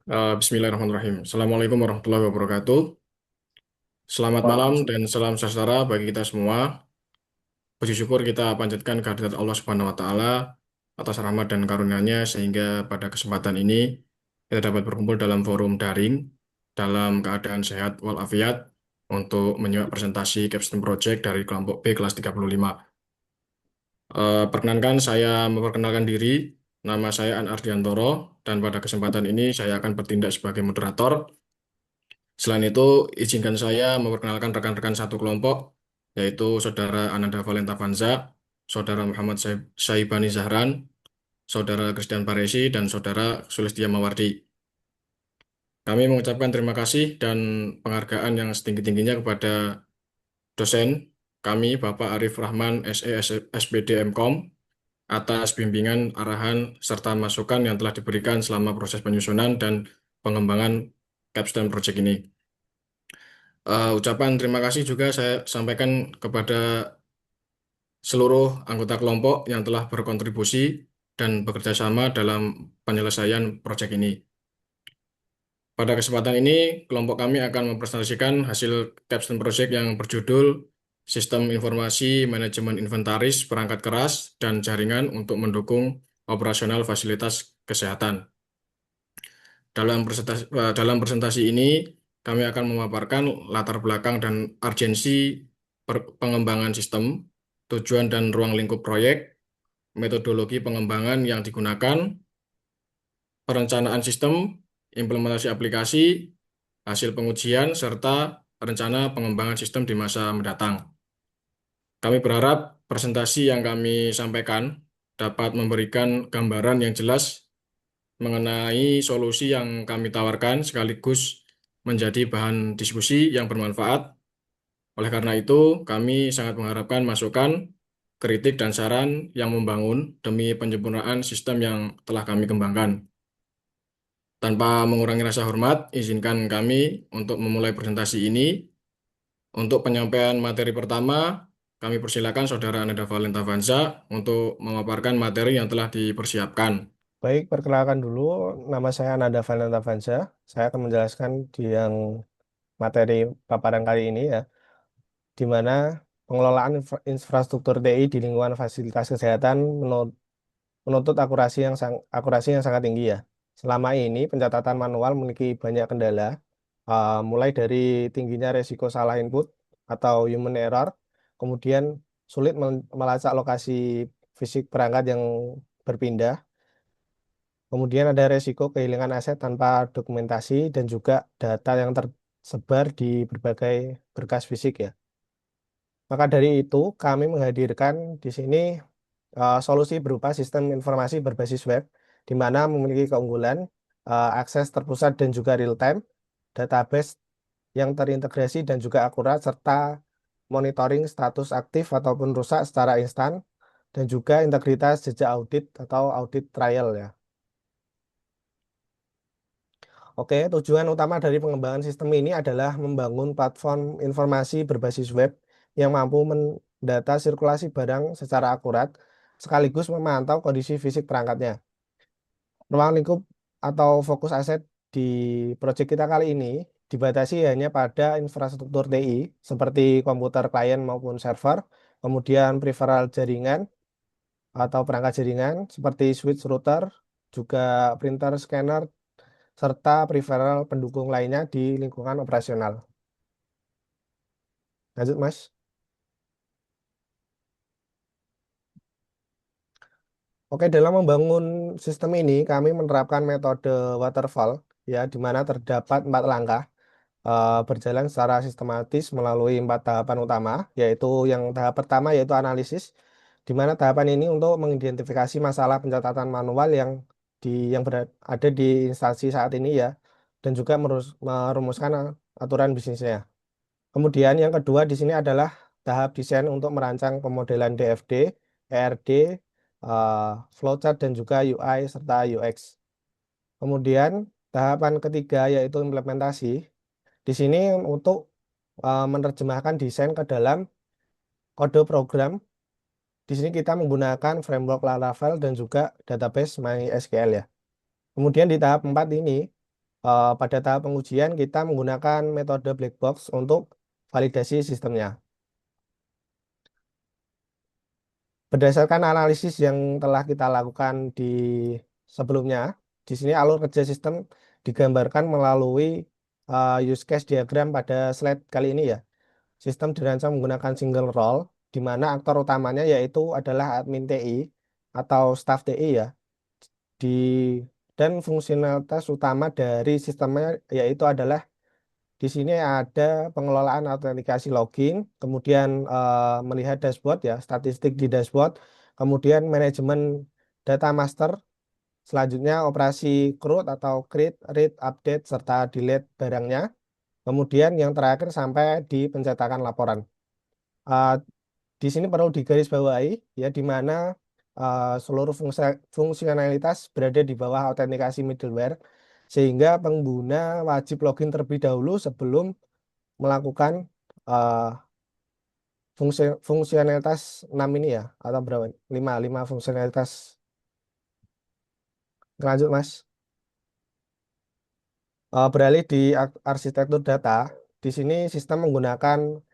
Bismillahirrahmanirrahim. Assalamualaikum warahmatullahi wabarakatuh. Selamat malam dan Waalaikumsalam. salam sejahtera bagi kita semua. Puji syukur kita panjatkan kehadirat Allah Subhanahu wa Ta'ala atas rahmat dan karunia-Nya sehingga pada kesempatan ini kita dapat berkumpul dalam forum daring dalam keadaan sehat walafiat untuk menyimak presentasi Capstone Project dari kelompok B kelas 35. Perkenankan saya memperkenalkan diri. Nama saya An Ardiantoro dan pada kesempatan ini saya akan bertindak sebagai moderator. Selain itu, izinkan saya memperkenalkan rekan-rekan satu kelompok, yaitu Saudara Ananda Valenta Vanza, Saudara Muhammad Saibani Zahran, Saudara Christian Paresi, dan Saudara Sulistia Mawardi. Kami mengucapkan terima kasih dan penghargaan yang setinggi-tingginya kepada dosen kami, Bapak Arif Rahman, SE, SPD, MKOM, atas bimbingan, arahan, serta masukan yang telah diberikan selama proses penyusunan dan pengembangan Capstone Project ini. Ucapan terima kasih juga saya sampaikan kepada seluruh anggota kelompok yang telah berkontribusi dan bekerja sama dalam penyelesaian proyek ini. Pada kesempatan ini, kelompok kami akan mempresentasikan hasil capstone project yang berjudul Sistem Informasi Manajemen Inventaris Perangkat Keras dan Jaringan untuk Mendukung Operasional Fasilitas Kesehatan. Dalam presentasi ini, kami akan memaparkan latar belakang dan urgensi pengembangan sistem, tujuan dan ruang lingkup proyek, metodologi pengembangan yang digunakan, perencanaan sistem, implementasi aplikasi, hasil pengujian, serta rencana pengembangan sistem di masa mendatang. Kami berharap presentasi yang kami sampaikan dapat memberikan gambaran yang jelas mengenai solusi yang kami tawarkan sekaligus menjadi bahan diskusi yang bermanfaat. Oleh karena itu, kami sangat mengharapkan masukan, kritik, dan saran yang membangun demi penyempurnaan sistem yang telah kami kembangkan. Tanpa mengurangi rasa hormat, izinkan kami untuk memulai presentasi ini. Untuk penyampaian materi pertama, kami persilakan Saudara Ananda Valenta Vanza untuk memaparkan materi yang telah dipersiapkan. Baik, perkenalkan dulu, nama saya Nada Vananta Vansa. Saya akan menjelaskan di yang materi paparan kali ini ya, di mana pengelolaan infrastruktur TI di lingkungan fasilitas kesehatan menuntut akurasi yang sangat tinggi ya. Selama ini pencatatan manual memiliki banyak kendala, mulai dari tingginya resiko salah input atau human error, kemudian sulit melacak lokasi fisik perangkat yang berpindah. Kemudian ada resiko kehilangan aset tanpa dokumentasi dan juga data yang tersebar di berbagai berkas fisik ya. Maka dari itu kami menghadirkan di sini solusi berupa sistem informasi berbasis web di mana memiliki keunggulan akses terpusat dan juga real time, database yang terintegrasi dan juga akurat serta monitoring status aktif ataupun rusak secara instan dan juga integritas jejak audit atau audit trial ya. Oke, tujuan utama dari pengembangan sistem ini adalah membangun platform informasi berbasis web yang mampu mendata sirkulasi barang secara akurat, sekaligus memantau kondisi fisik perangkatnya. Ruang lingkup atau fokus aset di proyek kita kali ini dibatasi hanya pada infrastruktur TI seperti komputer klien maupun server, kemudian peripheral jaringan atau perangkat jaringan seperti switch router, juga printer, scanner, serta peripheral pendukung lainnya di lingkungan operasional. Lanjut, Mas. Oke, dalam membangun sistem ini, kami menerapkan metode waterfall, ya, di mana terdapat 4 langkah berjalan secara sistematis melalui 4 tahapan utama, yaitu yang tahap pertama yaitu analisis, di mana tahapan ini untuk mengidentifikasi masalah pencatatan manual yang ada di instansi saat ini ya, dan juga merumuskan aturan bisnisnya. Kemudian yang kedua di sini adalah tahap desain untuk merancang pemodelan DFD, ERD, flowchart dan juga UI serta UX. Kemudian tahapan ketiga yaitu implementasi. Di sini untuk menerjemahkan desain ke dalam kode program. Di sini kita menggunakan framework Laravel dan juga database MySQL ya. Kemudian di tahap 4 ini pada tahap pengujian kita menggunakan metode black box untuk validasi sistemnya. Berdasarkan analisis yang telah kita lakukan di sebelumnya, di sini alur kerja sistem digambarkan melalui use case diagram pada slide kali ini ya. Sistem dirancang menggunakan single role, di mana aktor utamanya yaitu adalah admin TI atau staff TI ya. Di dan fungsionalitas utama dari sistemnya yaitu adalah di sini ada pengelolaan autentikasi login, kemudian melihat dashboard ya, statistik di dashboard, kemudian manajemen data master, selanjutnya operasi CRUD atau create, read, update, serta delete barangnya, kemudian yang terakhir sampai di pencetakan laporan. Eh, di sini perlu digarisbawahi ya di mana seluruh fungsionalitas berada di bawah autentikasi middleware sehingga pengguna wajib login terlebih dahulu sebelum melakukan eh, fungsionalitas 6 ini ya atau berapa? 5 fungsionalitas. Lanjut Mas. Beralih di arsitektur data, di sini sistem menggunakan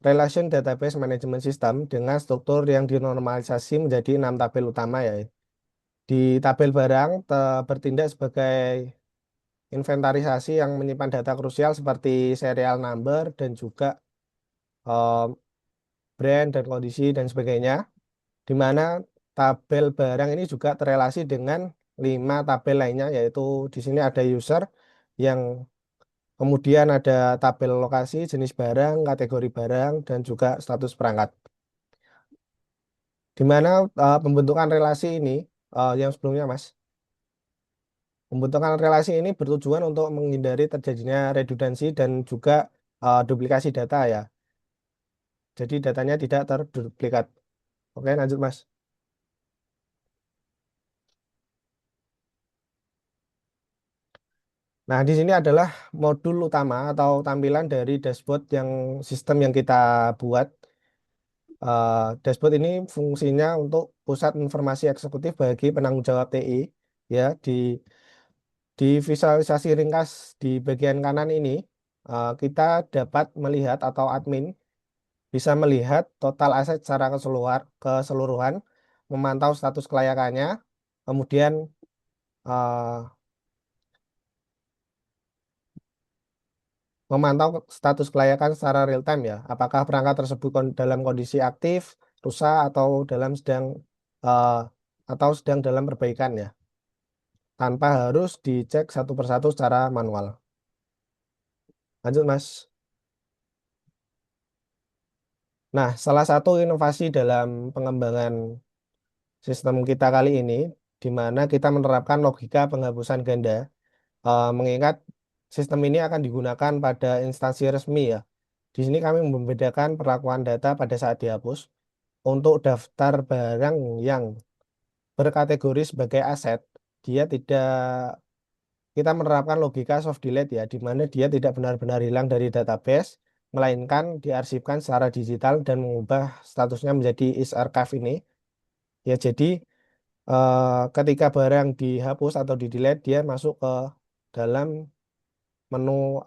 Relation Database Management System dengan struktur yang dinormalisasi menjadi 6 tabel utama ya. Di tabel barang bertindak sebagai inventarisasi yang menyimpan data krusial seperti serial number dan juga eh, brand dan kondisi dan sebagainya. Di mana tabel barang ini juga terrelasi dengan 5 tabel lainnya, yaitu di sini ada user, yang kemudian ada tabel lokasi, jenis barang, kategori barang, dan juga status perangkat. Di mana pembentukan relasi ini, yang sebelumnya Mas, pembentukan relasi ini bertujuan untuk menghindari terjadinya redundansi dan juga duplikasi data ya. Jadi datanya tidak terduplikat. Oke, lanjut Mas. Nah, di sini adalah modul utama atau tampilan dari dashboard yang sistem yang kita buat. Dashboard ini fungsinya untuk pusat informasi eksekutif bagi penanggung jawab TI. Ya, di visualisasi ringkas di bagian kanan ini, kita dapat melihat atau admin bisa melihat total aset secara keseluruhan, memantau status kelayakannya, kemudian eh, memantau status kelayakan secara real time ya. Apakah perangkat tersebut dalam kondisi aktif, rusak eh, atau sedang dalam perbaikan ya, tanpa harus dicek satu persatu secara manual. Lanjut Mas. Nah, salah satu inovasi dalam pengembangan sistem kita kali ini, di mana kita menerapkan logika penghapusan ganda, mengingat sistem ini akan digunakan pada instansi resmi ya. Di sini kami membedakan perlakuan data pada saat dihapus. Untuk daftar barang yang berkategori sebagai aset, dia tidak, kita menerapkan logika soft delete ya, di mana dia tidak benar-benar hilang dari database, melainkan diarsipkan secara digital dan mengubah statusnya menjadi is archive ini. Ya, jadi ketika barang dihapus atau di delete, dia masuk ke dalam menu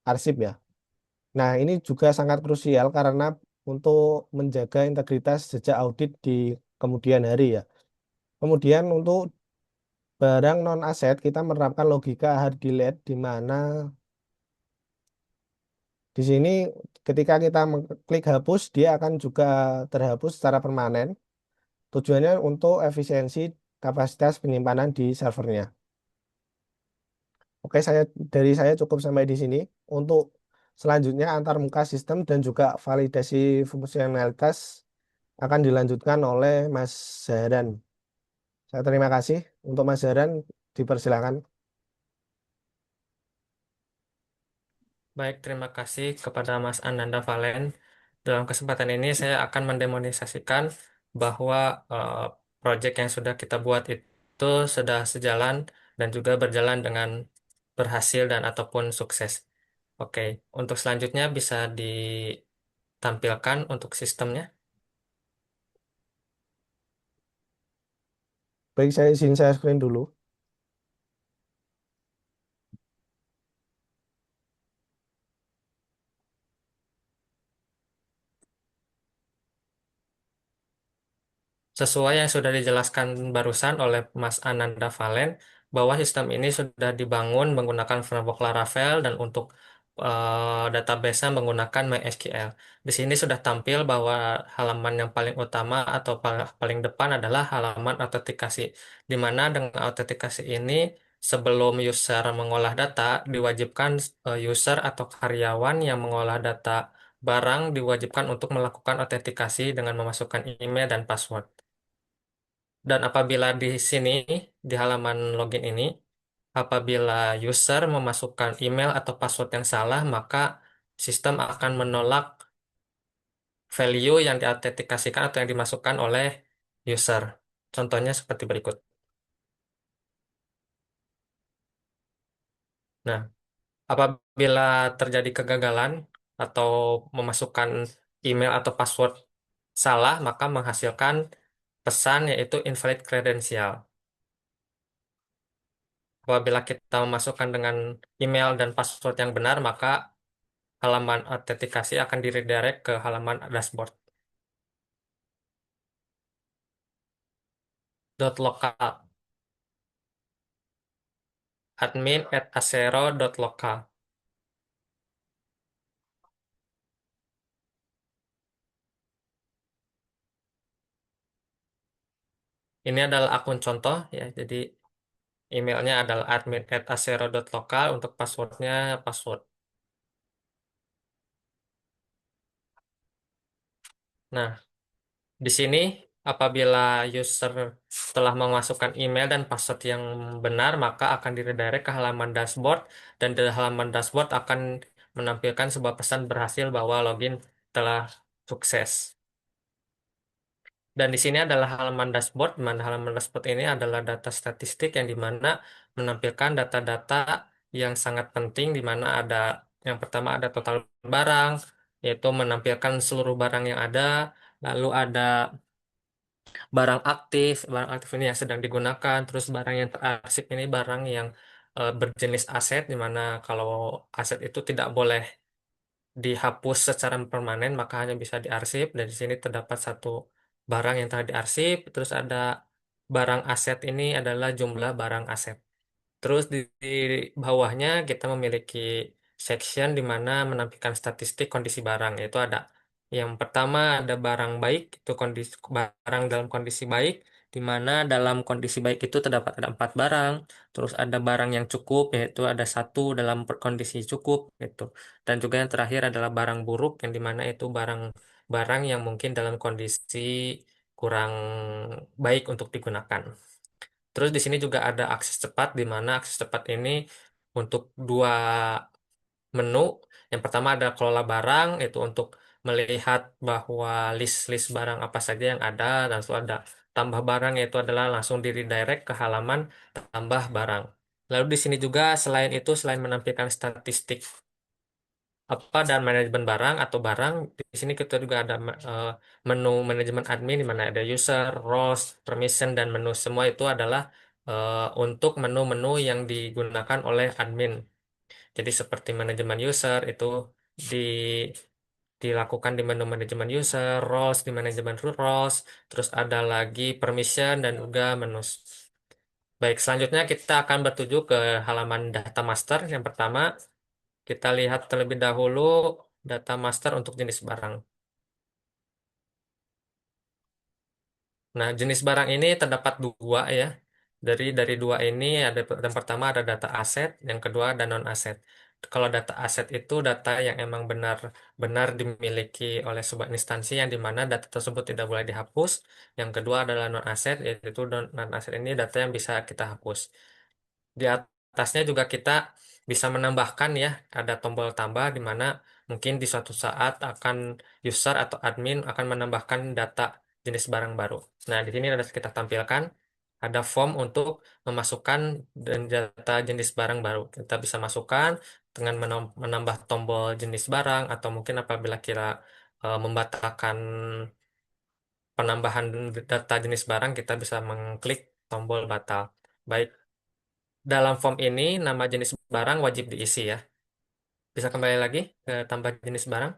arsip ya. Nah, ini juga sangat krusial karena untuk menjaga integritas jejak audit di kemudian hari ya. Kemudian untuk barang non aset kita menerapkan logika hard delete di mana di sini ketika kita klik hapus dia akan juga terhapus secara permanen. Tujuannya untuk efisiensi kapasitas penyimpanan di servernya. Oke, dari saya cukup sampai di sini. Untuk selanjutnya antarmuka sistem dan juga validasi fungsionalitas akan dilanjutkan oleh Mas Zahran. Saya terima kasih untuk Mas Zahran, dipersilakan. Baik, terima kasih kepada Mas Ananda Valen. Dalam kesempatan ini saya akan mendemonisasikan bahwa eh, proyek yang sudah kita buat itu sudah sejalan dan juga berjalan dengan berhasil dan ataupun sukses. Oke, untuk selanjutnya bisa ditampilkan untuk sistemnya. Baik, saya izin saya screen dulu. Sesuai yang sudah dijelaskan barusan oleh Mas Ananda Valen, bahwa sistem ini sudah dibangun menggunakan framework Laravel dan untuk database-nya menggunakan MySQL. Di sini sudah tampil bahwa halaman yang paling utama atau paling depan adalah halaman autentikasi, di mana dengan autentikasi ini sebelum user mengolah data, diwajibkan user atau karyawan yang mengolah data barang diwajibkan untuk melakukan autentikasi dengan memasukkan email dan password. Dan apabila di sini, di halaman login ini, apabila user memasukkan email atau password yang salah, maka sistem akan menolak value yang diautentikasikan atau yang dimasukkan oleh user. Contohnya seperti berikut. Nah, apabila terjadi kegagalan atau memasukkan email atau password salah, maka menghasilkan pesan yaitu invalid credential. Apabila kita memasukkan dengan email dan password yang benar, maka halaman autentikasi akan di-redirect ke halaman dashboard. .local admin@asero.local. Ini adalah akun contoh ya. Jadi emailnya adalah admin@asero.local, untuk passwordnya password. Nah, di sini apabila user telah memasukkan email dan password yang benar, maka akan di-redirect ke halaman dashboard, dan di halaman dashboard akan menampilkan sebuah pesan berhasil bahwa login telah sukses. Dan di sini adalah halaman dashboard, di mana halaman dashboard ini adalah data statistik yang dimana menampilkan data-data yang sangat penting, di mana ada yang pertama ada total barang, yaitu menampilkan seluruh barang yang ada, lalu ada barang aktif ini yang sedang digunakan, terus barang yang terarsip ini barang yang berjenis aset, di mana kalau aset itu tidak boleh dihapus secara permanen, maka hanya bisa diarsip. Dan di sini terdapat satu barang yang telah diarsip. Terus ada barang aset, ini adalah jumlah barang aset. Terus di bawahnya kita memiliki section di mana menampilkan statistik kondisi barang, yaitu ada yang pertama ada barang baik, itu kondisi barang dalam kondisi baik, di mana dalam kondisi baik itu terdapat ada 4 barang. Terus ada barang yang cukup, yaitu ada satu dalam kondisi cukup, gitu. Dan juga yang terakhir adalah barang buruk, yang dimana itu barang-barang yang mungkin dalam kondisi kurang baik untuk digunakan. Terus di sini juga ada akses cepat, di mana akses cepat ini untuk 2 menu. Yang pertama ada kelola barang, itu untuk melihat bahwa list-list barang apa saja yang ada, dan lalu ada tambah barang, yaitu adalah langsung di redirect ke halaman tambah barang. Lalu di sini juga selain itu, selain menampilkan statistik apa dan manajemen barang atau barang, di sini kita juga ada menu manajemen admin, di mana ada user, roles, permission, dan menu. Semua itu adalah untuk menu-menu yang digunakan oleh admin. Jadi seperti manajemen user itu di dilakukan di menu manajemen user, roles di manajemen roles, terus ada lagi permission dan juga menu. Baik, selanjutnya kita akan bertuju ke halaman data master. Yang pertama, kita lihat terlebih dahulu data master untuk jenis barang. Nah, jenis barang ini terdapat dua ya. Dari dua ini ada yang pertama ada data aset, yang kedua ada non aset. Kalau data aset itu data yang emang benar-benar dimiliki oleh sebuah instansi, yang dimana data tersebut tidak boleh dihapus. Yang kedua adalah non aset, yaitu non aset ini data yang bisa kita hapus. Di atasnya juga kita bisa menambahkan ya, ada tombol tambah, di mana mungkin di suatu saat akan user atau admin akan menambahkan data jenis barang baru. Nah, di sini ada kita tampilkan ada form untuk memasukkan data jenis barang baru. Kita bisa masukkan dengan menambah tombol jenis barang, atau mungkin apabila kita membatalkan penambahan data jenis barang, kita bisa mengklik tombol batal. Baik, dalam form ini nama jenis barang wajib diisi ya. Bisa kembali lagi ke tambah jenis barang.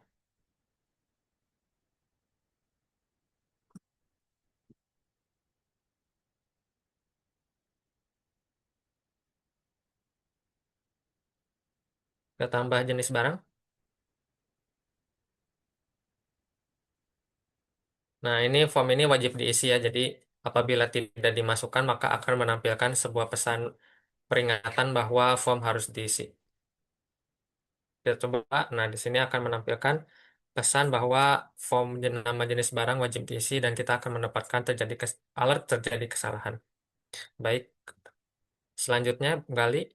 Kita tambah jenis barang. Nah, ini form ini wajib diisi ya. Jadi, apabila tidak dimasukkan, maka akan menampilkan sebuah pesan peringatan bahwa form harus diisi. Kita coba. Nah, di sini akan menampilkan pesan bahwa form nama jenis barang wajib diisi dan kita akan mendapatkan alert terjadi kesalahan. Baik, selanjutnya kembali.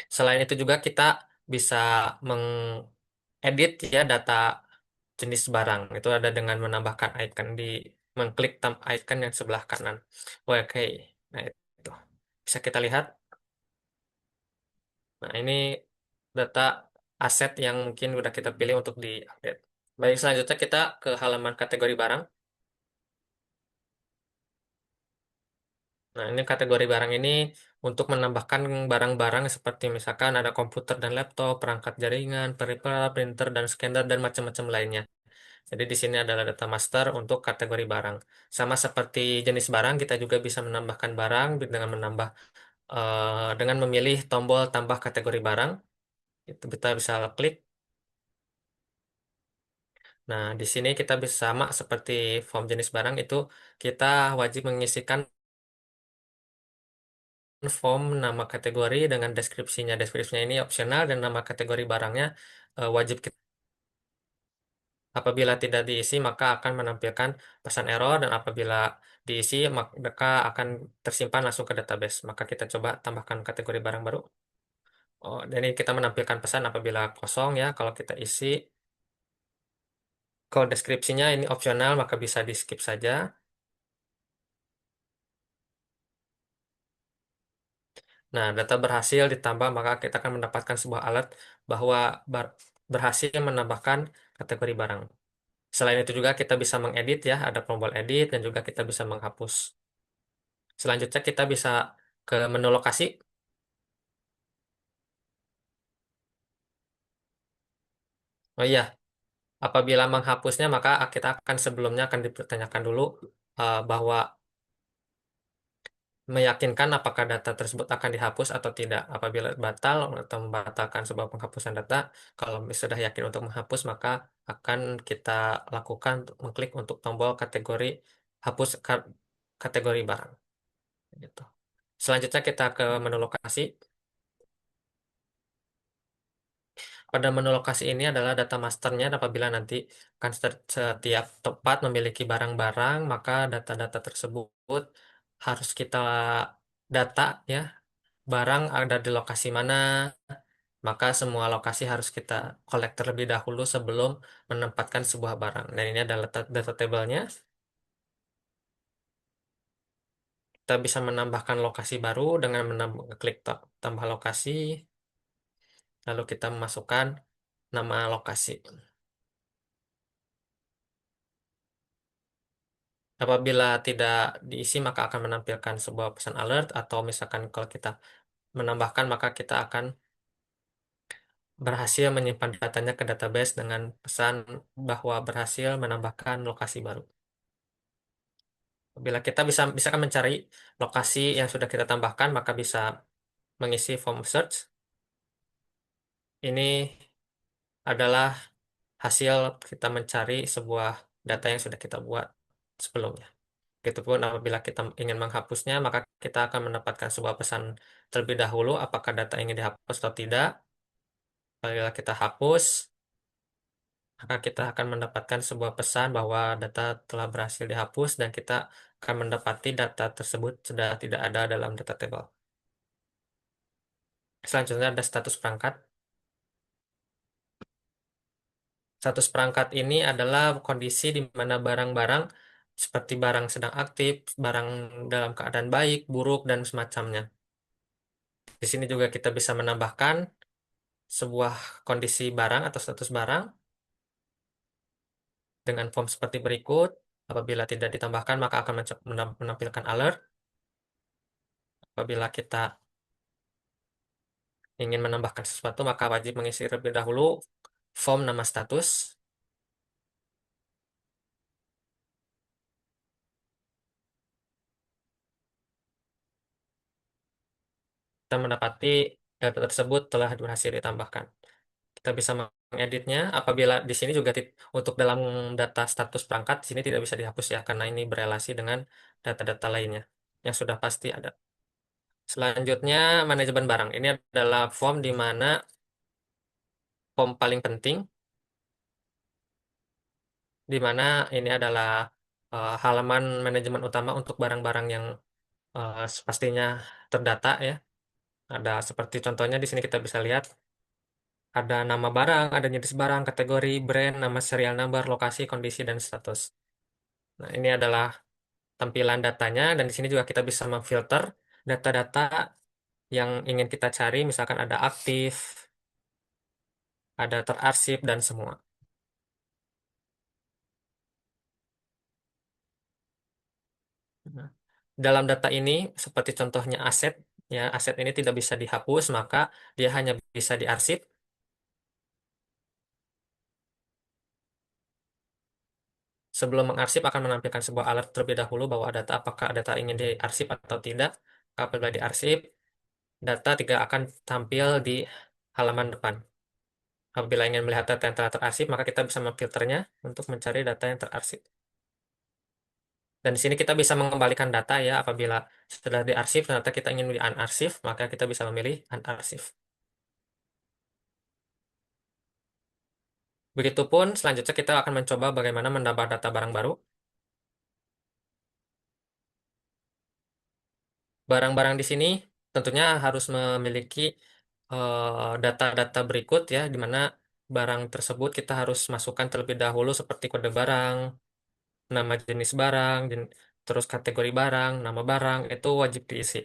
Selain itu juga kita bisa mengedit ya data jenis barang. Itu ada dengan menambahkan icon mengklik icon yang sebelah kanan. Oke, nah itu bisa kita lihat. Nah, ini data aset yang mungkin udah kita pilih untuk diupdate. Baik, selanjutnya kita ke halaman kategori barang. Nah, ini kategori barang ini untuk menambahkan barang-barang seperti misalkan ada komputer dan laptop, perangkat jaringan, peripheral, printer, dan scanner, dan macam-macam lainnya. Jadi di sini adalah data master untuk kategori barang. Sama seperti jenis barang, kita juga bisa menambahkan barang dengan dengan memilih tombol tambah kategori barang. Itu kita bisa klik. Nah, di sini kita bisa sama seperti form jenis barang itu kita wajib mengisikan form nama kategori dengan deskripsinya. Deskripsinya ini opsional dan nama kategori barangnya wajib kita. Apabila tidak diisi, maka akan menampilkan pesan error dan apabila diisi, maka akan tersimpan langsung ke database. Maka kita coba tambahkan kategori barang baru. Oh, dan ini kita menampilkan pesan apabila kosong ya. Kalau kita isi, kalau deskripsinya ini opsional, maka bisa di skip saja. Nah, data berhasil ditambah, maka kita akan mendapatkan sebuah alert bahwa berhasil menambahkan kategori barang. Selain itu juga kita bisa mengedit ya, ada tombol edit dan juga kita bisa menghapus. Selanjutnya kita bisa ke menu lokasi. Oh iya, apabila menghapusnya maka kita akan sebelumnya akan dipertanyakan dulu bahwa meyakinkan apakah data tersebut akan dihapus atau tidak. Apabila batal atau membatalkan sebuah penghapusan data, kalau sudah yakin untuk menghapus maka akan kita lakukan mengklik untuk tombol kategori hapus kategori barang. Gitu. Selanjutnya kita ke menu lokasi. Pada menu lokasi ini adalah data masternya apabila nanti akan setiap tempat memiliki barang-barang, maka data-data tersebut harus kita data ya, barang ada di lokasi mana, maka semua lokasi harus kita collect terlebih dahulu sebelum menempatkan sebuah barang. Dan ini adalah data table-nya. Kita bisa menambahkan lokasi baru dengan klik tambah lokasi, lalu kita memasukkan nama lokasi. Apabila tidak diisi, maka akan menampilkan sebuah pesan alert, atau misalkan kalau kita menambahkan, maka kita akan berhasil menyimpan datanya ke database dengan pesan bahwa berhasil menambahkan lokasi baru. Bila kita bisa kan mencari lokasi yang sudah kita tambahkan, maka bisa mengisi form search. Ini adalah hasil kita mencari sebuah data yang sudah kita buat sebelumnya. Begitupun apabila kita ingin menghapusnya, maka kita akan mendapatkan sebuah pesan terlebih dahulu apakah data ingin dihapus atau tidak. Apabila kita hapus, maka kita akan mendapatkan sebuah pesan bahwa data telah berhasil dihapus dan kita akan mendapati data tersebut sudah tidak ada dalam data table. Selanjutnya ada status perangkat. Status perangkat ini adalah kondisi di mana barang-barang seperti barang sedang aktif, barang dalam keadaan baik, buruk, dan semacamnya. Di sini juga kita bisa menambahkan sebuah kondisi barang atau status barang dengan form seperti berikut. Apabila tidak ditambahkan, maka akan menampilkan alert. Apabila kita ingin menambahkan sesuatu, maka wajib mengisi terlebih dahulu form nama status. Kita mendapati data tersebut telah berhasil ditambahkan. Kita bisa mengeditnya apabila di sini juga untuk dalam data status perangkat di sini tidak bisa dihapus ya karena ini berelasi dengan data-data lainnya yang sudah pasti ada. Selanjutnya manajemen barang. Ini adalah form di mana form paling penting di mana ini adalah halaman manajemen utama untuk barang-barang yang pastinya terdata ya. Ada seperti contohnya di sini kita bisa lihat ada nama barang, ada jenis barang, kategori, brand, nama serial number, lokasi, kondisi, dan status. Nah, ini adalah tampilan datanya dan di sini juga kita bisa memfilter data-data yang ingin kita cari, misalkan ada aktif, ada terarsip dan semua. Nah, dalam data ini seperti contohnya aset, ya aset ini tidak bisa dihapus, maka dia hanya bisa diarsip. Sebelum mengarsip akan menampilkan sebuah alert terlebih dahulu bahwa data apakah data ingin diarsip atau tidak. Apabila diarsip, data tidak akan tampil di halaman depan. Apabila ingin melihat data yang telah terarsip, maka kita bisa memfilternya untuk mencari data yang terarsip. Dan di sini kita bisa mengembalikan data ya apabila setelah diarsip ternyata kita ingin di unarsip, maka kita bisa memilih unarsip. Begitupun selanjutnya kita akan mencoba bagaimana menambah data barang baru. Barang-barang di sini tentunya harus memiliki data-data berikut ya, di mana barang tersebut kita harus masukkan terlebih dahulu seperti kode barang, nama jenis barang, terus kategori barang, nama barang, itu wajib diisi.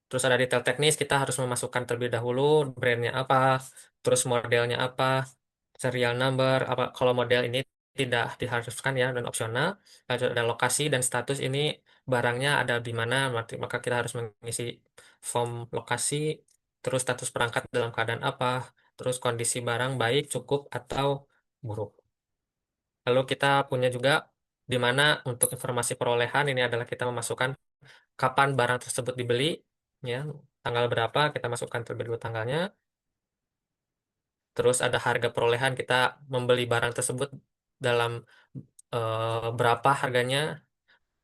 Terus ada detail teknis, kita harus memasukkan terlebih dahulu brandnya apa, terus modelnya apa, serial number, apa kalau model ini tidak diharuskan ya dan opsional. Lalu ada lokasi dan status ini barangnya ada di mana, maka kita harus mengisi form lokasi, terus status perangkat dalam keadaan apa, terus kondisi barang baik, cukup atau buruk. Lalu kita punya juga di mana untuk informasi perolehan ini adalah kita memasukkan kapan barang tersebut dibeli, ya, tanggal berapa kita masukkan terlebih dahulu tanggalnya. Terus ada harga perolehan kita membeli barang tersebut dalam berapa harganya.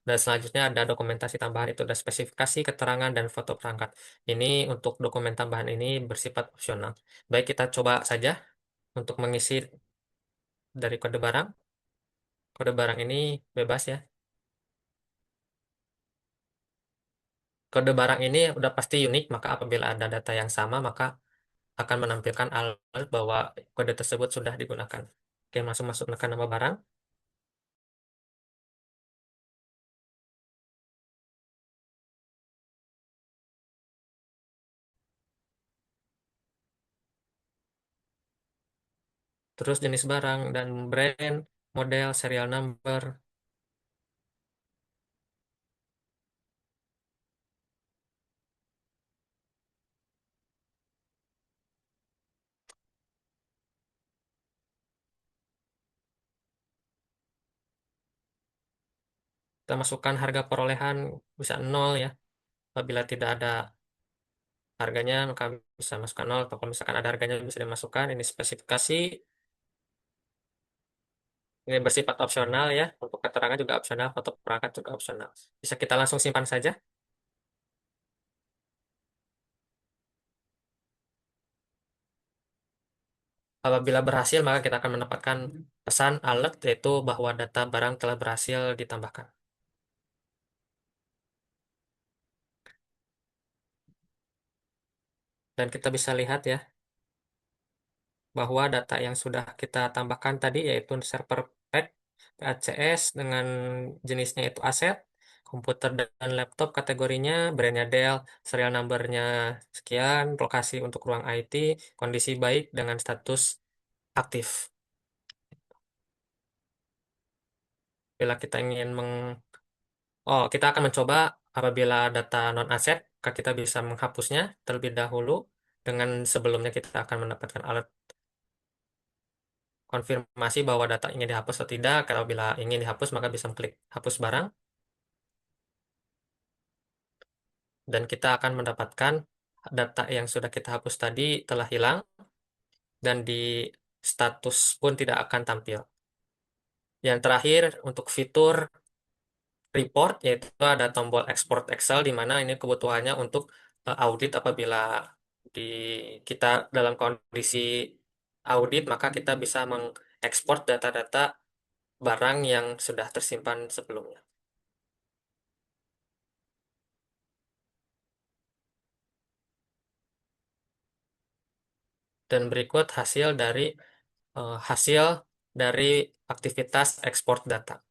Dan selanjutnya ada dokumentasi tambahan itu ada spesifikasi, keterangan, dan foto perangkat. Ini untuk dokumen tambahan ini bersifat opsional. Baik kita coba saja untuk mengisi dari kode barang. Kode barang ini bebas ya. Kode barang ini udah pasti unik, maka apabila ada data yang sama, maka akan menampilkan alert bahwa kode tersebut sudah digunakan. Oke, langsung masuk ke nama barang. Terus jenis barang dan brand, model, serial number. Kita masukkan harga perolehan bisa 0 ya. Apabila tidak ada harganya, maka bisa masukkan 0. Atau kalau misalkan ada harganya bisa dimasukkan. Ini spesifikasi. Ini bersifat opsional ya. Untuk keterangan juga opsional, foto perangkat juga opsional. Bisa kita langsung simpan saja. Apabila berhasil, maka kita akan mendapatkan pesan alert yaitu bahwa data barang telah berhasil ditambahkan. Dan kita bisa lihat ya, bahwa data yang sudah kita tambahkan tadi yaitu server pack PACS dengan jenisnya itu aset, komputer dan laptop kategorinya, brandnya Dell, serial numbernya sekian, lokasi untuk ruang IT, kondisi baik dengan status aktif. Bila kita ingin Oh, kita akan mencoba apabila data non aset, maka kita bisa menghapusnya terlebih dahulu dengan sebelumnya kita akan mendapatkan alert konfirmasi bahwa data ingin dihapus atau tidak. Kalau bila ingin dihapus, maka bisa klik hapus barang. Dan kita akan mendapatkan data yang sudah kita hapus tadi telah hilang dan di status pun tidak akan tampil. Yang terakhir untuk fitur report yaitu ada tombol export Excel di mana ini kebutuhannya untuk audit apabila di kita dalam kondisi audit maka kita bisa mengekspor data-data barang yang sudah tersimpan sebelumnya. Dan berikut hasil dari aktivitas ekspor data.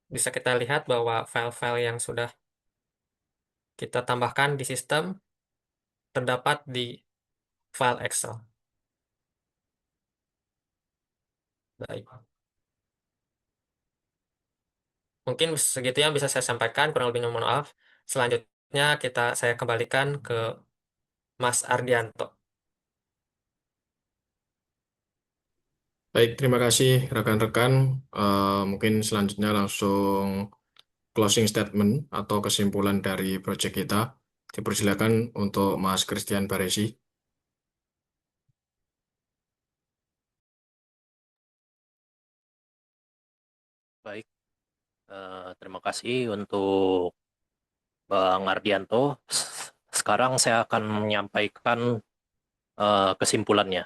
Bisa kita lihat bahwa file-file yang sudah kita tambahkan di sistem terdapat di file Excel. Baik. Mungkin segitu yang bisa saya sampaikan, kurang lebihnya mohon maaf. Selanjutnya saya kembalikan ke Mas Ardianto. Baik, terima kasih rekan-rekan. Mungkin selanjutnya langsung closing statement atau kesimpulan dari proyek kita. Dipersilakan untuk Mas Christian Baresi. Baik, terima kasih untuk Bang Ardianto. Sekarang saya akan menyampaikan kesimpulannya.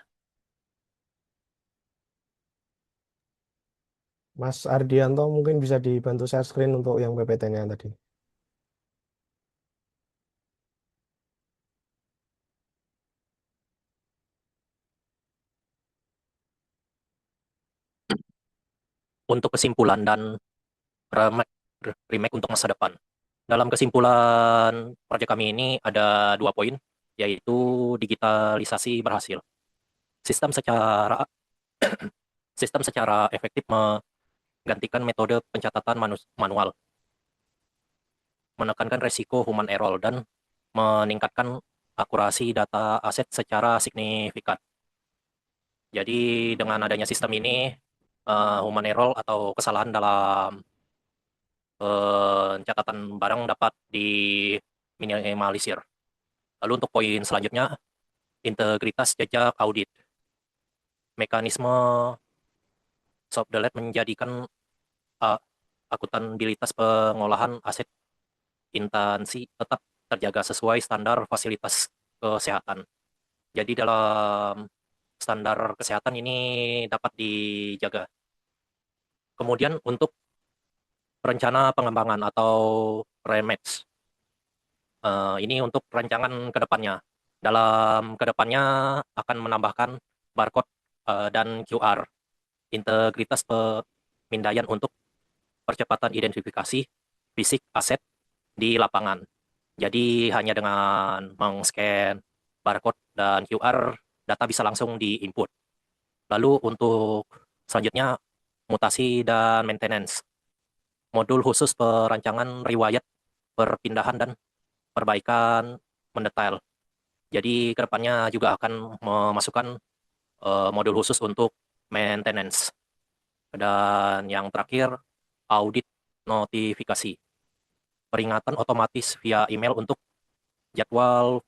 Mas Ardianto mungkin bisa dibantu share screen untuk yang PPT-nya tadi. Untuk kesimpulan dan remake untuk masa depan. Dalam kesimpulan proyek kami ini ada 2 poin, yaitu digitalisasi berhasil. Sistem secara sistem secara efektif menggantikan metode pencatatan manual, menekankan resiko human error, dan meningkatkan akurasi data aset secara signifikan. Jadi dengan adanya sistem ini, human error atau kesalahan dalam pencatatan barang dapat diminimalisir. Lalu untuk poin selanjutnya, integritas jejak audit. Mekanisme soft delete menjadikan uh, akuntabilitas pengolahan aset instansi tetap terjaga sesuai standar fasilitas kesehatan. Jadi dalam standar kesehatan ini dapat dijaga. Kemudian untuk rencana pengembangan atau remix, ini untuk rancangan ke depannya. Dalam ke depannya akan menambahkan barcode dan QR, integritas pemindaian untuk percepatan identifikasi fisik aset di lapangan. Jadi hanya dengan meng-scan barcode dan QR, data bisa langsung di-input. Lalu untuk selanjutnya, mutasi dan maintenance. Modul khusus perancangan riwayat, perpindahan, dan perbaikan mendetail. Jadi kedepannya juga akan memasukkan modul khusus untuk maintenance. Dan yang terakhir, audit notifikasi. Peringatan otomatis via email untuk jadwal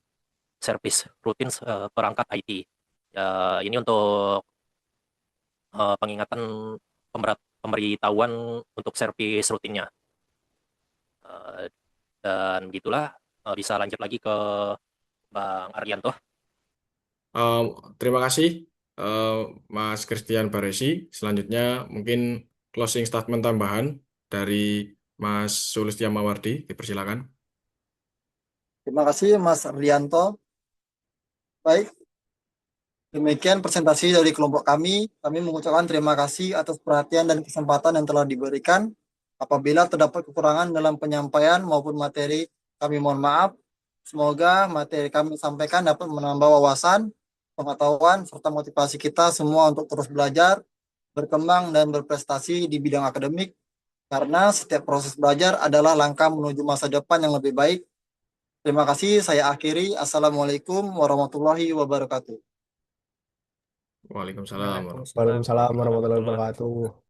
service rutin perangkat IT. Ini untuk pengingatan pemberitahuan untuk servis rutinnya. Dan gitulah, bisa lanjut lagi ke Bang Ardianto. Terima kasih Mas Christian Baresi. Selanjutnya mungkin closing statement tambahan dari Mas Sulistya Mawardi. Dipersilakan. Terima kasih Mas Ardianto. Baik, demikian presentasi dari kelompok kami. Kami mengucapkan terima kasih atas perhatian dan kesempatan yang telah diberikan. Apabila terdapat kekurangan dalam penyampaian maupun materi, kami mohon maaf. Semoga materi kami sampaikan dapat menambah wawasan, pengetahuan, serta motivasi kita semua untuk terus belajar, berkembang, dan berprestasi di bidang akademik. Karena setiap proses belajar adalah langkah menuju masa depan yang lebih baik. Terima kasih, saya akhiri. Assalamualaikum warahmatullahi wabarakatuh. Waalaikumsalam. Waalaikumsalam warahmatullahi wabarakatuh.